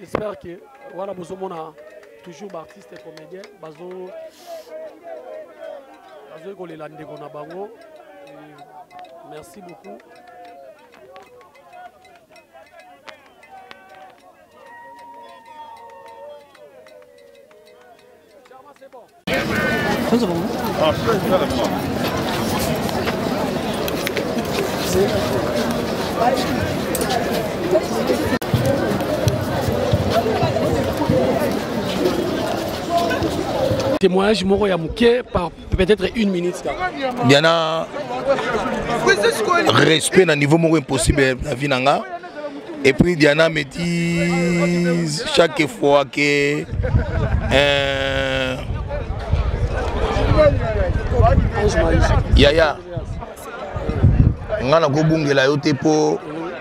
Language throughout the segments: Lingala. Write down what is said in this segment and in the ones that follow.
j'espère que voilà, vous avez toujours artistes et comédiens. Merci beaucoup. C'est bon. C'est bon. Ah, témoignage moro ya muke par peut-être 1 minute. Diana, respect à un niveau moro impossible la vie nanga. Et puis Diana me dit chaque fois que Yaya ngana ko bungela yo te po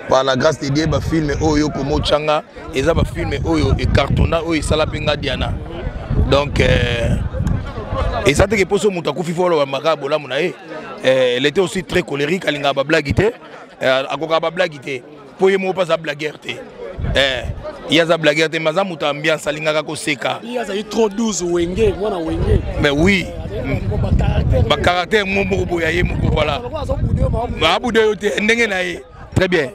par la grâce de Dieu ba film oyo ko mochanga eza ba film oyo e cartona oyo sala penga Diana. Donc et ça te que pour ce muta ku fifolo wa makabo la munae elle était aussi très colérique alinga ba blagité akoka ba blagité po yemo pas za blaguerté il y a za blaguerté maza muta ambiance alinga ko seka il y a trop douce wenge mwana wenge mais oui ba caractère mo moko ya yemo voilà ba abude yote ndenge na ye très bien.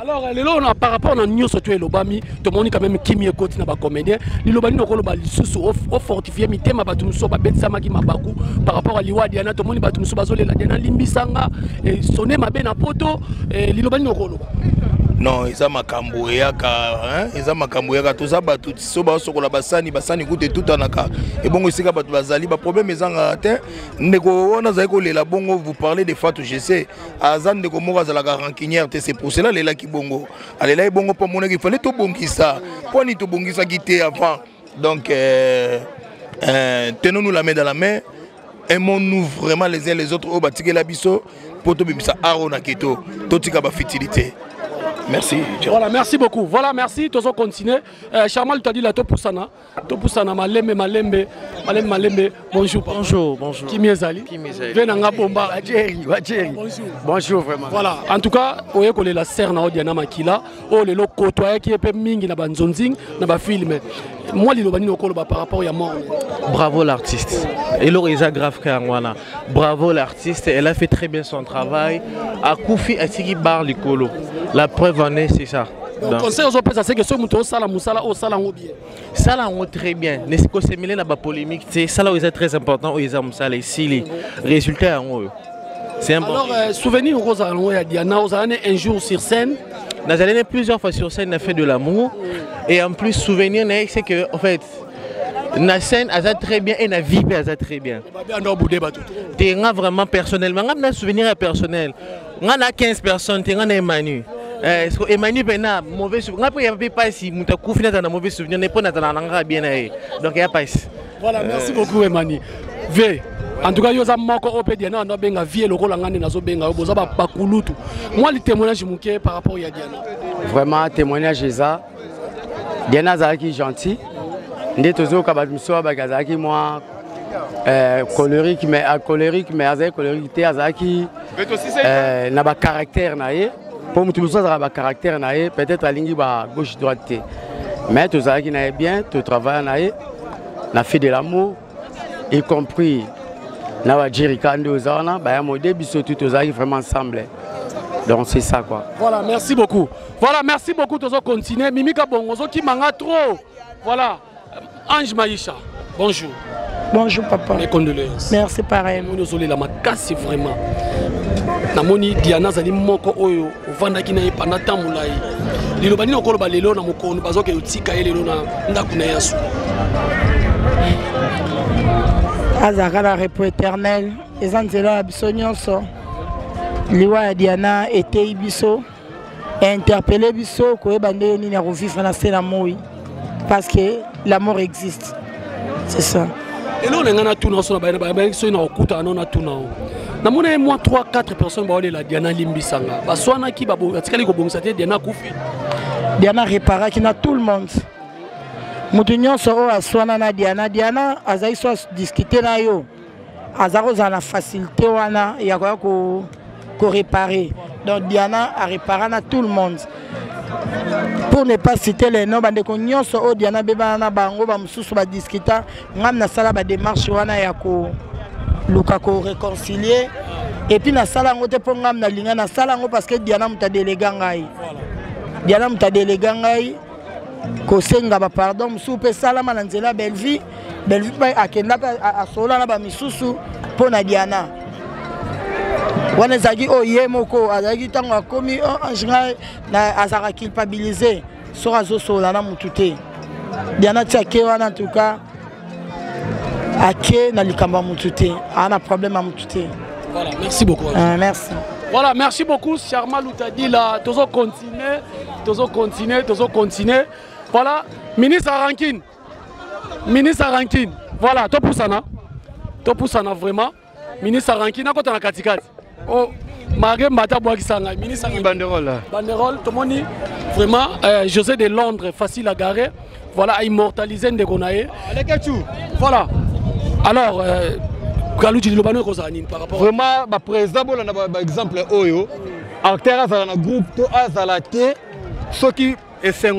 Alors, par rapport à nous, surtout l'obami, tout le monde quand même qui m'y côté na ba comédien, l'obami no kolo ba lisusu au fortifier mi tema ba tumso ba bet sama ki mabaku par rapport à liwa Diana tout le monde ba tumso ba zole la Diana limbisanga et sonner ma ben na poto l'obami no kolo. Non, ils ont makambo yaka, hein? Ils ont makambo yaka tout ça ba tout so ba sokola basani coûte tout anaka. Et bon aussi ka ba bazali ba problème ils ont atteint ndeko on a zaiko lela bongo vous parlez des fatos je sais azan ndeko moko za la rancunière c'est pour cela lela ki bongo. Alela bongo pas mon il fallait to bongisa. Pour ni to bongisa quitté avant. Donc tenons-nous la main dans la main. Aimons-nous vraiment les uns les autres au batike la biso pour to bimisa arona keto totika ba futilité. Merci. Voilà, merci beaucoup. Voilà, merci. Tous on continue. Charmal, tu as dit la Topusana. Topusana, malembe. Bonjour. Bonjour, bonjour. Qui m'est allé? Venanga bomba. Bonjour. Bonjour, vraiment. Voilà. En tout cas, on est collé la serre na Diana Makila. On est là côtoyé qui est peu mingi na banzonzing na ba film. Moi, les lobani no koloba par rapport à moi. Bravo l'artiste. Et l'orisa grave Kangwana. Bravo l'artiste. Elle a fait très bien son travail. A Koufi Atiki Bar Likolo. La preuve en est, c'est ça. Le conseil aux opérations, c'est que ce mouton sala musala au sala bien. Sala on très bien. N'est-ce que c'est mêlé dans la polémique. C'est ça là où c'est très important. Où ils ont ça ici les résultats en haut. C'est important. Alors souvenir aux à Diana, aux années un jour sur scène. Nous allons plusieurs fois sur scène, on a fait de l'amour. Et en plus souvenir c'est que en fait la scène a très bien et la vie a très bien. Tu as vraiment personnellement, on a un souvenir personnel. On a 15 personnes, tu as un Emmanuel. Emmanuel a mauvais souvenir. Il n'y a pas si tu as un mauvais souvenir, tu n'as pas un bien. Donc il n'y a pas. Voilà, merci beaucoup Emmanuel. V. En tout cas, il y a un Diana, on a vie le rôle en nazo benga, boza ba bakulutu. Moi le témoignage mouké par rapport à Diana. Vraiment témoignage ça. Diana zaki gentil. Ndé tozo kabadumso bagazaki moi colérique mais azaki colérique azaki na ba caractère na ye. Pour mutu muso za ba caractère na ye, peut-être alingi ba gauche droite. Mais tozaki na bien, tu travailles na ye, na fait de l'amour y compris na ba Jerika ndozana ba ya modé biso tout tozaki vraiment ensemble. Donc c'est ça quoi. Voilà, merci beaucoup. Voilà, merci beaucoup tozo continuer Mimika Bongozo qui manga trop. Voilà. Ange Maïcha, bonjour. Bonjour papa. Mes condoléances. Merci pareil. Nous sommes là, ma casse vraiment. Namoni Diana zali moko oyo vanda kina epana tamulai. Lilo bani okolo ba lelo na moko bazoke utika lelo na ndaku na yasu. Azaka la repos éternel. Ezanzela biso nyonso. Liwa ya Diana était biso. Interpellé biso ko ebande ni na revivre na scène moi. Parce que l'amour existe. C'est ça. Et là, on a tout dans son bain, on a tout dans. Namona moi 3-4 personnes ba la Diana limbisanga. Ba swana ki ba bo atikali ko bongisa te Diana kufi. Diana répara ki na tout le monde. Mutu nyonso o aswana na Diana azai so discuter na yo. Azaro za na facilité wana ya ko réparer. Donc Diana a réparé na tout le monde. pour ne pas citer les noms bandeko nyonso o Diana beba na bango ba mususu ba discuter ngam na sala ba démarche wana ya ko luka ko réconcilier et puis na sala ngote po ngam na linga na sala ngo parce que Diana muta délégué ngai Diana muta délégué ngai ko senga ba pardon musu pe sala ma nzela Belleville ba akenda a sola na ba misusu po na Diana wana zaki o yemoko azaki tango akomi en na azaka culpabiliser so azo sola na mutute Diana tiake wana en tout cas ake na likamba mutute ana problème à mutute. Voilà, merci beaucoup. Merci. Voilà, merci beaucoup Charma Loutadi là, toujours continuer. Voilà, ministre Arankine. Voilà, to poussana vraiment. Ministre Arankine à côté na katikati. Oh, Maré Mbata Boakisanga, ministre banderole. Banderole, tout le monde vraiment José de Londres, facile à garer. Voilà, à immortaliser Ndegonae. Voilà. Alors, Galouti Lobano Rosanine par rapport. Vraiment, le président, par exemple, Oyo, acteur dans le groupe, ceux qui essaient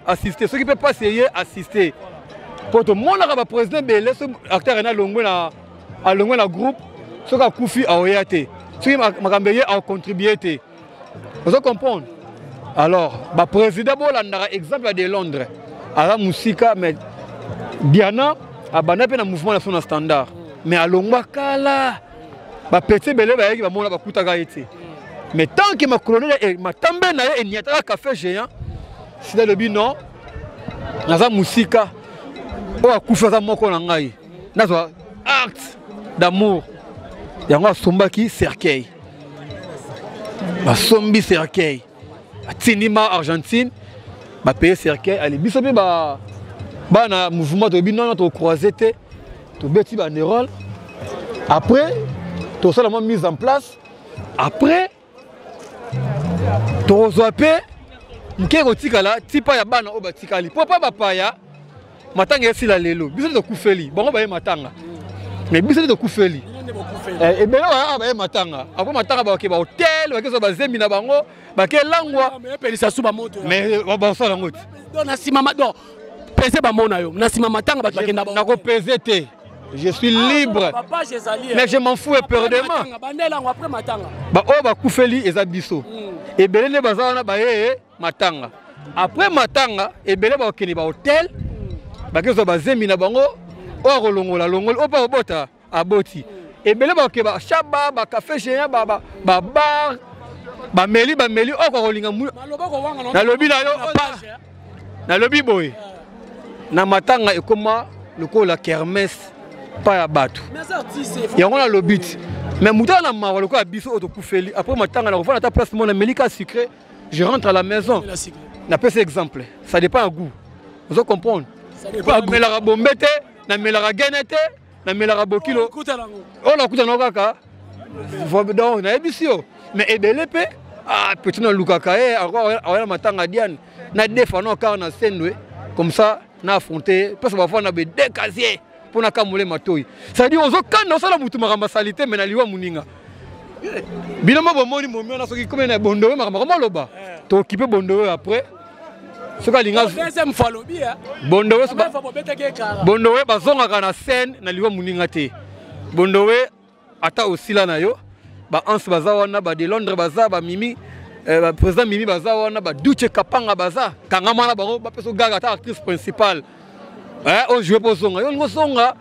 assister, ceux qui ne peuvent pas essayer assister. Pour tout le monde, le président, acteur est dans le groupe, ceux qui ont confié à Oyate, ceux qui ont contribué. Vous comprenez? Alors, le président, il exemple de Londres, à la musique, mais Diana, a un mouvement national standard. Mais à l'ongwakala, petit belé va y avoir un kutaka été. Mais tant que ma colonne et ma tambe et n'y a pas café géant, c'est le but non. Naza musika, ou à koufa moko nangai. Naza acte d'amour. Yango sombaki cercueil. Ma sombi cercueil. A Tinima Argentine, ma pays cercueil. Allez, bisobi ba na mouvement de but non to croisé. Tu bêtis banderole. Après, tu as seulement mise en place. Après, tu as zappé. Tu as dit que tu as ban au batikali. Pourquoi papaya? Matanga est la lelo. Bisous de koufeli. Bon, on va y matanga. Mais bisous de koufeli. Et bien là, on va y matanga. Après matanga, on va hôtel, on va y zemi na bango, on va y langwa. Mais on va y langote. Je suis libre, mais je m'en fous éperdument. Et Belene Bazana Baye Matanga. Après Matanga, et Belene Bakeni ba hôtel, Bakezo Bazemi na bango, o Longola, Longola, Opa Obota, Aboti. Et Belene Bakeba, Chaba, Café géant, bar, Bameli, o Rolinga Mou. Na lobby na lobby boy. Na Matanga et comment le coup la kermesse. Pas à battre. Il y a un lobby. Mais Mouta na ma le quoi biso autokoufeli. Après matanga na revoir à ta place mon América sucré. Je rentre à la maison. Na pas exemple. Ça dépend à goût. Vous comprenez? Ça dépend à goût. Mais la bombette, na melara ganete, na melara bokilo. On la kuta na kaka. Donc na ebisio. Mais ebelepe petit na lukaka encore matanga diane. Na défendre car na scène comme ça na affronter parce que parfois na be décasier. Pour na kamole matoi. Ça dit aux aucun dans la mutu maramba salité mais na liwa muninga. Bilama bomoni momio na soki comme na bondowe maramba loba. To occuper bondowe après. Ce ka linga deuxième fois lobi bondowe bondowe bazonga na scène na liwa muninga te. Bondowe ata aussi là na yo ba ans baza wana ba de Londres baza ba mimi président Mimi baza wana ba Duche Kapanga baza kangama na bango ba peso gaga ta actrice principale. On joue pour songa. On songa.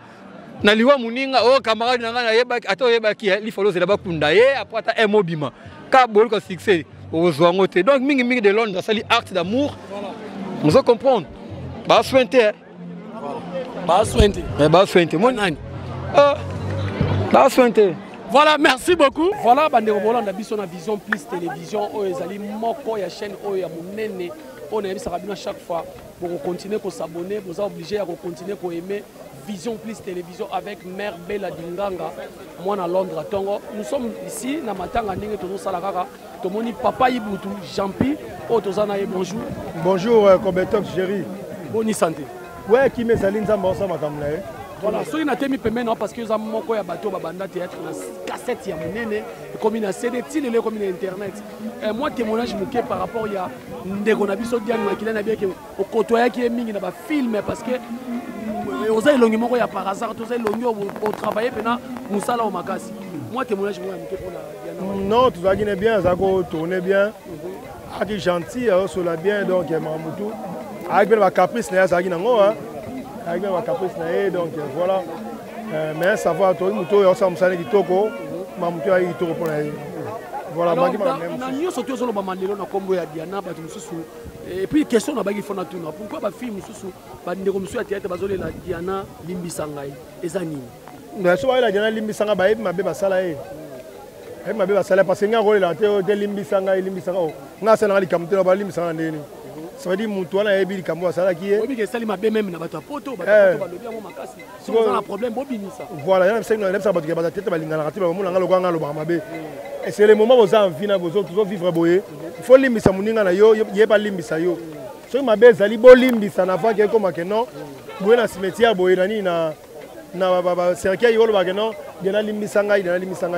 Na liwa muninga o camarade nanga na yebaki ato yebaki li follow zela bakunda ye après ta emobima. Ka bol ko succès o zoangote. Donc mingi de Londres ça li acte d'amour. Vous comprenez? Ba sointe. Ba sointe. Ba sointe mon nani. Ba sointe. Voilà, merci beaucoup. Voilà, Bandero Bolanda biso na Vision Plus Télévision o ezali moko ya chaîne o ya munene. On a à chaque fois pour continuer à s'abonner, vous êtes obligé à continuer à aimer Vision Plus Télévision avec Mère Bella Dinganga, moi à Londres à Tongo. Nous sommes ici, na matanga ndenge tozo salakaka, tomoni papa Ibutu, Jean-Pi, Otozana bonjour. Bonjour Kobetok chéri. Bonne santé. Ouais, qui me saline ça m'a Voilà, ceux qui n'ont pas mis parce que ils ont monté à bateau, banda théâtre, cassette, il y a monnaie, comme il a CD, il est comme il internet. Moi, témoignage moqué par rapport à des gonabiso diane makila na bien que au côtoyer qui est mingi na ba film parce que aux ailes longuement il y a par hasard tous ailes longuement au travailler pendant musala au makasi. Moi, témoignage moqué pour la Diana. Non, tout ça qui est bien, ça tourne bien. Qui est gentil, sur la bien donc Mamoutou. Avec le caprice, ça qui n'a pas. Avec le caprice, donc voilà. Mais ça va, tout le monde est ensemble, ça qui toko. Mamoutou a eu toko pour la. Voilà, alors, nous sommes tous les Mandelo na Combo ya Diana, et puis question na bagi fona tuna. Pourquoi ba film susu ba ndeko musu ya théâtre bazole la Diana Limbisangai ezani. Mais so la Diana Limbisanga ba yebi mabe basala e. Yebi mabe basala parce que nga role la te Limbisanga nga sala li kamtela ba Limbisanga ndeni. Ça veut dire mutu wana yebi li kambo basala ki e. Obi ke sali mabe même na bato poto ba lobi mo makasi. Si on a un problème bobini ça. Voilà, il y a un bato ke ba tête ba lingana ngati ba mo nga lo kwa nga lo ba mabe. Et c'est le moment où vous avez envie de vivre boyer. Il faut limbisa muninga na yo, il pas limbisa yo. So ma belle zali bo limbisa na fa ke comme que non. Boyer na cimetière boyer na cercueil yo lo ba que non, il na limbisa ngai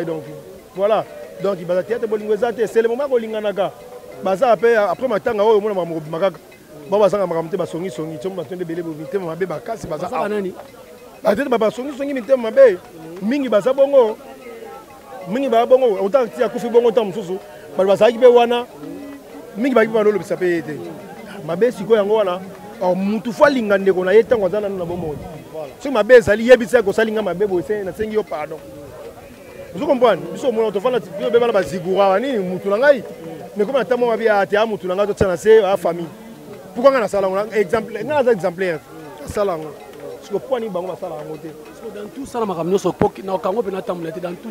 donc. Voilà. Donc il va tête bo lingweza te, c'est le moment où lingana ka. Baza après matanga o mo na makaka. Ba bazanga makamte ba songi tshomba tonde belé bo vite ma be ba kasi baza. Baza nani? Ba tete ba songi mite ma be. Mingi baza bongo. Mingi ba bongo autant tia kufi bongo tam susu ba basaki be wana mingi ba lolo bisa pe ete mabe siko yango wana mutu fa linga ndeko na yeta ngo zana na bomo so mabe zali yebisa ko salinga mabe bo se na sengi yo pardon vous comprenez biso mo to fa na bio be bana ba zigura wani mutu na ngai mais comme atamo mabe ate a mutu na ngai to tsana se a famille pourquoi ngana sala ngona exemple ngana exemplaire sala ngona parce que pour ni bango ba sala ngote. Dans tout ça, dans tout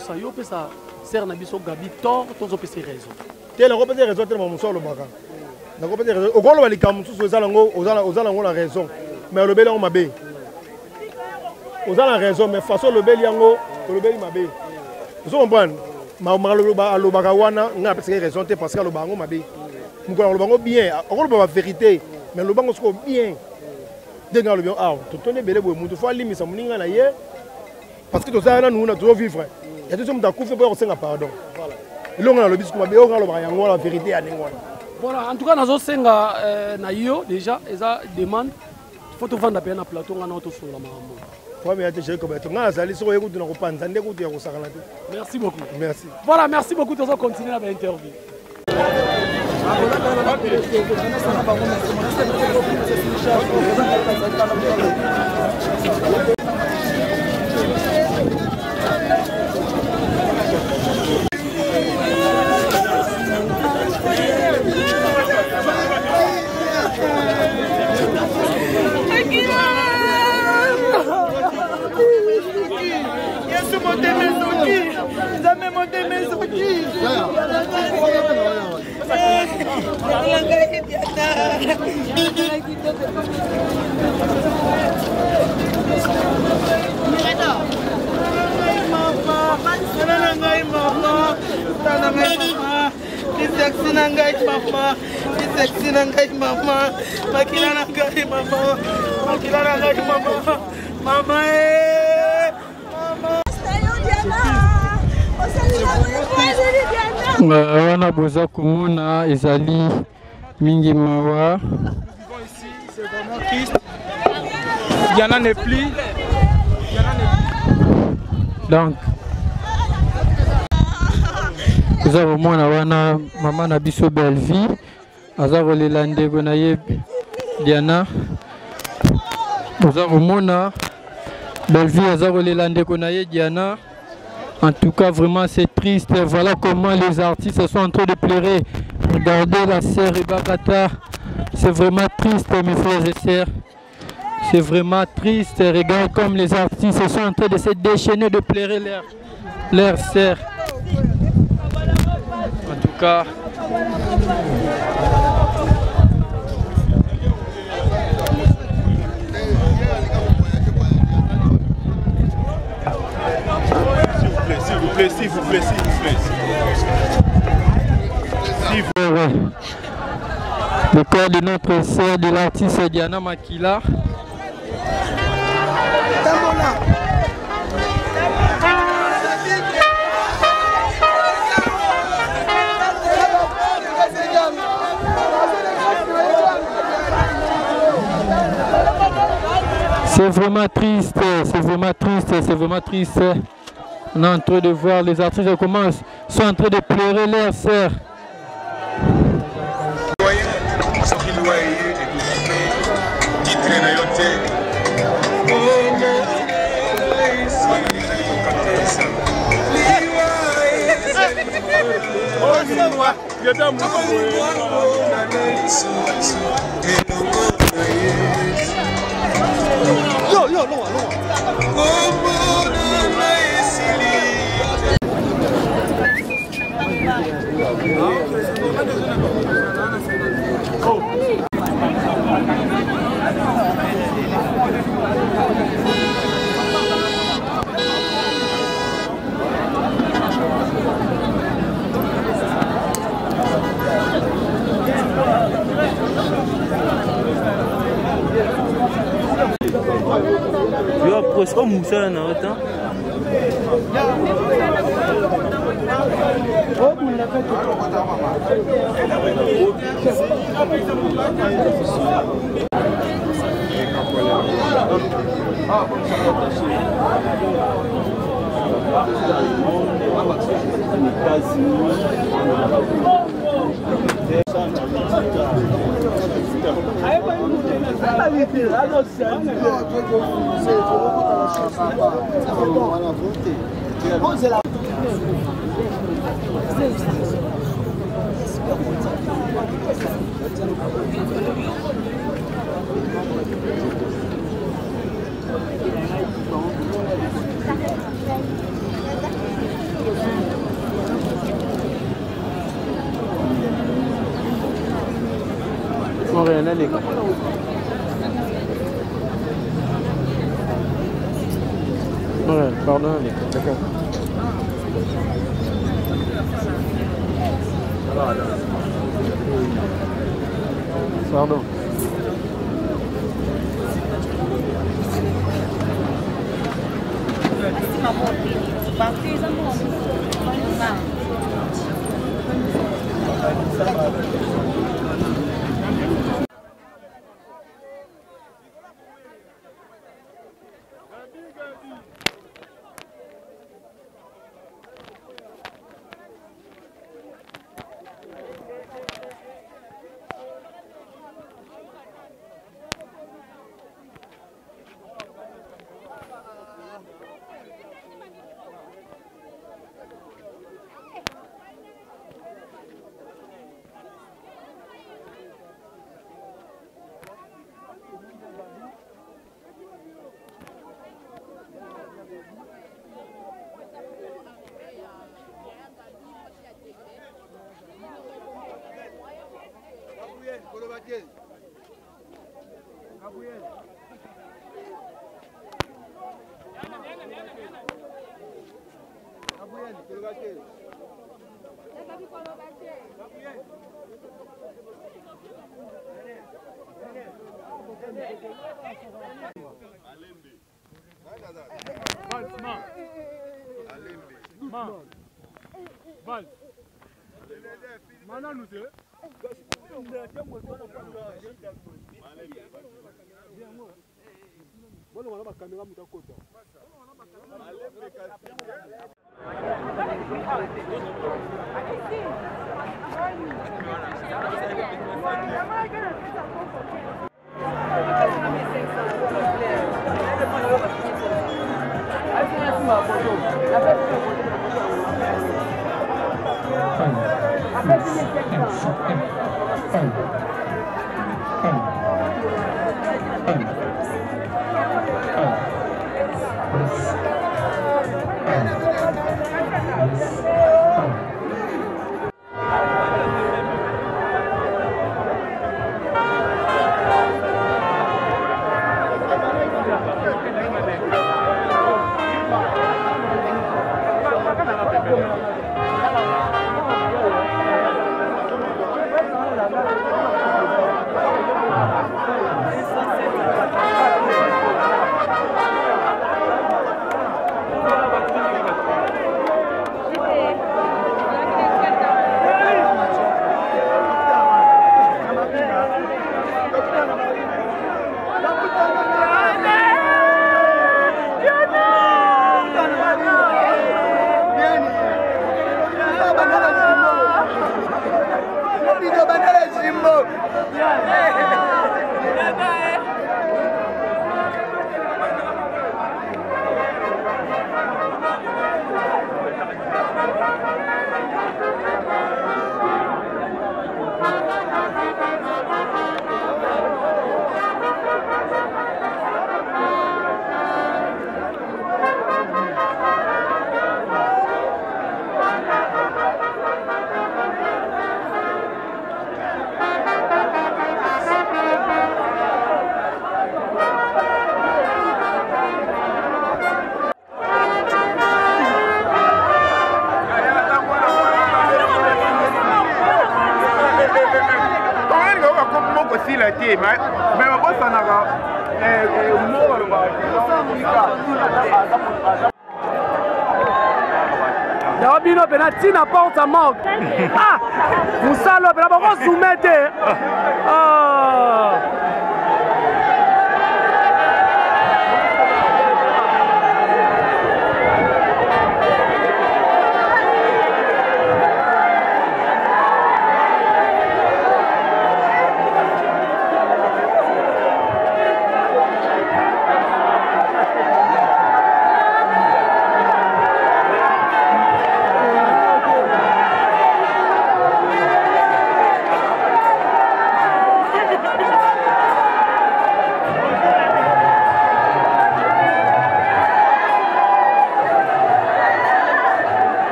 ça, il y a ça sert na biso gabi tort, tous op ces raisons. Tel on peut dire raison tellement muso le baka. Na ko peut dire au golo bali kam muso zalango ozalango la raison. Mais le beli on mabe. Ozala raison mais façon le beli yango, le beli mabe. Vous comprenez? Ma lo baka wana nga parce que raison te parce que le bango mabe. Muko le bango bien, on le vérité, mais le bango sko bien. Denga le bien ah, tout tonne belé bo mutu fa limisa muninga na ye. Parce que tout ça, nous devons vivre. Il y a des hommes qui ont fait pardon. Voilà. Et là, on a le biscuit, on a la vérité à Ningwana. Voilà, en tout cas, nous avons déjà, ils demandent il faut vendre un plateau, on a autre sur la merci beaucoup. Merci. Voilà, merci beaucoup. Nous allons continuer avec l'interview. wana boza komona ezali mingi mawa. C'est vraiment triste. Diana n'est plus. Donc oza komona wana mama na biso Belvie aza kolela ndeko na ye Diana. Oza komona Belvie aza kolela ndeko na ye Diana. En tout cas, vraiment, c'est triste. Voilà comment les artistes sont en train de pleurer. Regardez la sœur Ibakata. C'est vraiment triste, mes frères et sœurs. C'est vraiment triste. Regarde comme les artistes sont en train de se déchaîner, de pleurer leur sœur. En tout cas... S'il vous plaît. Le corps de notre sœur, de l'artiste Diana Makila. C'est vraiment triste, c'est vraiment triste, c'est vraiment triste. On est en train de voir les artistes sont en train de pleurer leur sœur. Yo, comme Moussa na autant. Rien à l'école. Ouais, pardon, d'accord. Pardon. il a été, mais bon, ça n'a pas. Yabino penalty na porte à manque. Ah, Moussa Lopez, on va soumettre. Ah.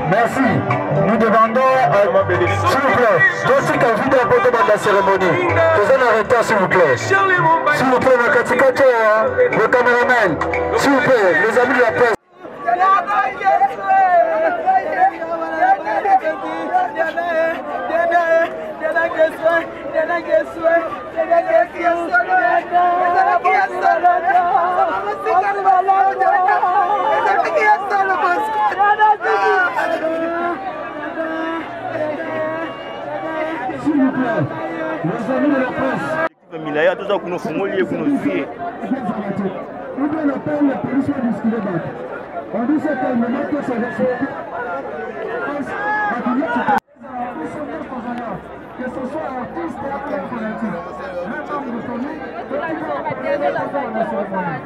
Merci. Nous demandons, s'il vous plaît, tous ceux qui ont vu d'un peu de la cérémonie, faisons un retard, s'il vous plaît. S'il vous plaît, le caméraman, s'il vous plaît, les amis de la presse. S'il vous plaît, les amis de la presse. Milaya, tout ça, qu'on a fait, on a fait. On dit c'est tellement que ça va se faire. Que ce soit artiste ou politique, même homme de famille, que tu vas appeler la cérémonie.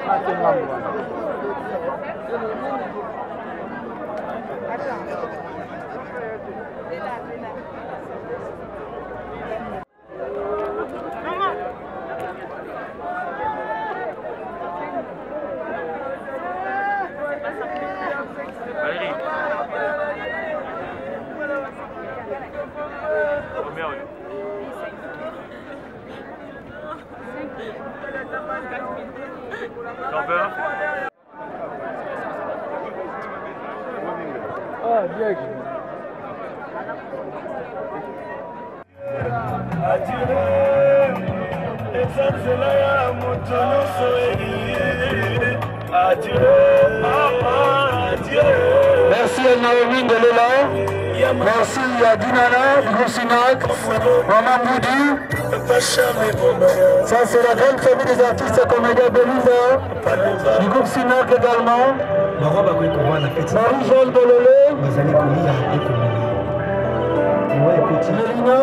Ah, bien. Merci à Naomi Ndelela. Merci à Dinana, du groupe Sinac, Maman Boudou. Ça, c'est la grande famille des artistes comédiens Belisa, du groupe Sinac également. Marie-Jeanne Bololé. Mélina.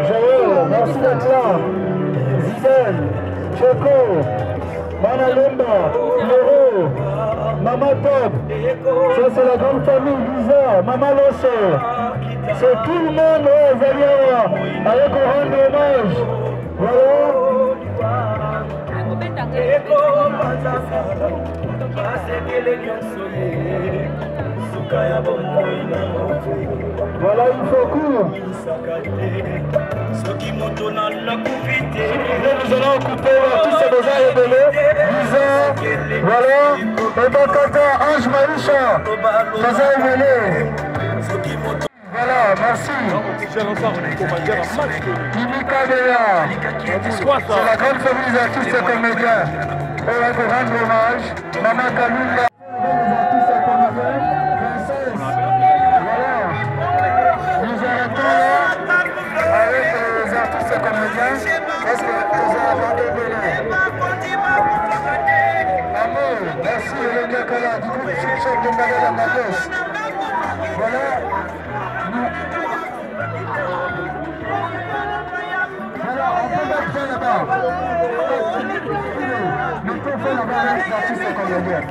Joël, merci d'être là. Zizane, Choco, Mana Lemba, Loro, Mama Top. Ça c'est la grande famille Lisa, Mama Losso. C'est tout le monde, Zalia, avec un rang d'hommage. Voilà. Voilà, il faut court. Nous allons couper tous ces beaux-arts et belés. Lisa, voilà. Et Bakata, Ange Maïcha, beaux-arts et belés. Voilà, merci. Mimika Béa. C'est la grande famille des artistes comédiens. On va vous rendre hommage. Maman Kalunda. Parce que vous avez Amour, merci le Niakala, du coup, je chef de Madame Magos. Voilà. Voilà, on peut mettre ça là-bas. On peut faire là-bas avec l'artiste comédien.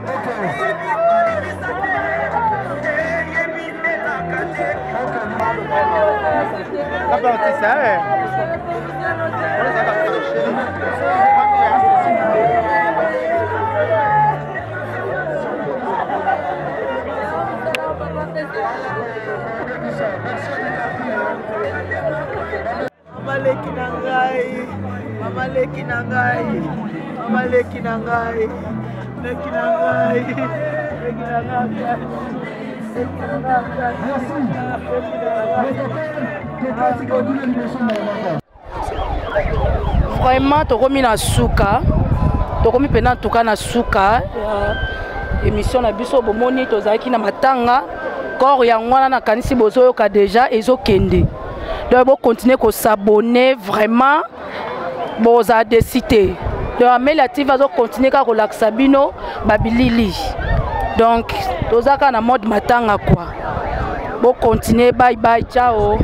Ok. Mama leki na ngai, mama leki na ngai, mama leki na ngai, leki na ngai, leki na ngai. Vraiment, tokomi na suka, tokomi pena tuka na suka. Émission na biso bomoni tozaki na matanga, corps ya ngwana na kanisi bozoyoka déjà ezokende. Donc bon continuer ko s'abonner vraiment, boza décider. Donc Amélia TV va continuer ka relaxa bino babilili. Donc tozaka na mode matanga quoi. Bon continuer, bye bye, ciao.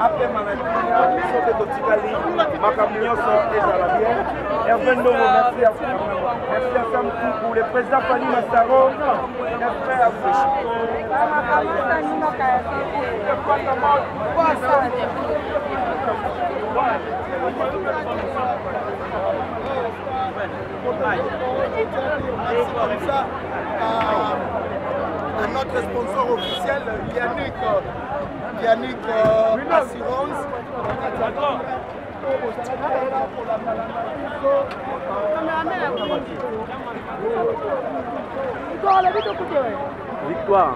Après maladie, makambo nyonso ezala bien. Hervé Ndongo, merci à vous. Merci à Sam Koupou, le président Fanny Massaro. Merci à vous. À notre sponsor officiel, Yannick Assurance. Victoire.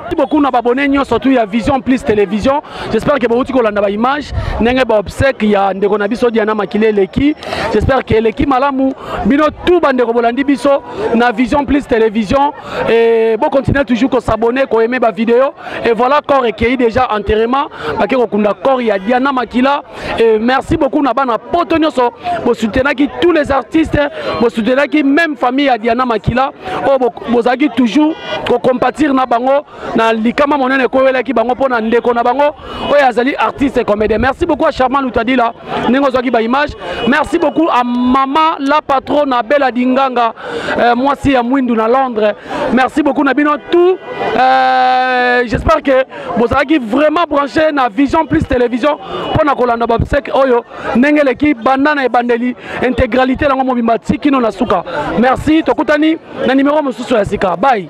Merci beaucoup na abonné surtout il y a Vision Plus Télévision. J'espère que vous avez une image. Nenge ba obsèque il y a ndeko na biso Diana Makile leki. J'espère que leki malamu bino tout bandeko bolandi biso na Vision Plus Télévision et bon continuer toujours à s'abonner, à aimer ma vidéo et voilà corps recueilli déjà enterrement parce que kunda corps il y a Diana Makila et merci beaucoup na bana potonyo so bo soutenir qui tous les artistes bo soutenir qui même famille à Diana Makila oh bo zaki toujours ko compatir na bango na likama monene ko wela ki bango pona ndeko na bango oyo azali artiste et comédien. Merci beaucoup à Charmant Loutadila ningo zaki ba image. Merci beaucoup à maman la patronne à Bella Dinganga moi si à Mwindu na Londres. Merci beaucoup na bino tout j'espère que vous avez vraiment branché na Vision Plus Télévision pour na kolanda babsek oyo ndenge leki bandana e bandeli intégralité lango mobimba tiki no na suka. Merci tokutani na numéro mosusu ya sika. Bye.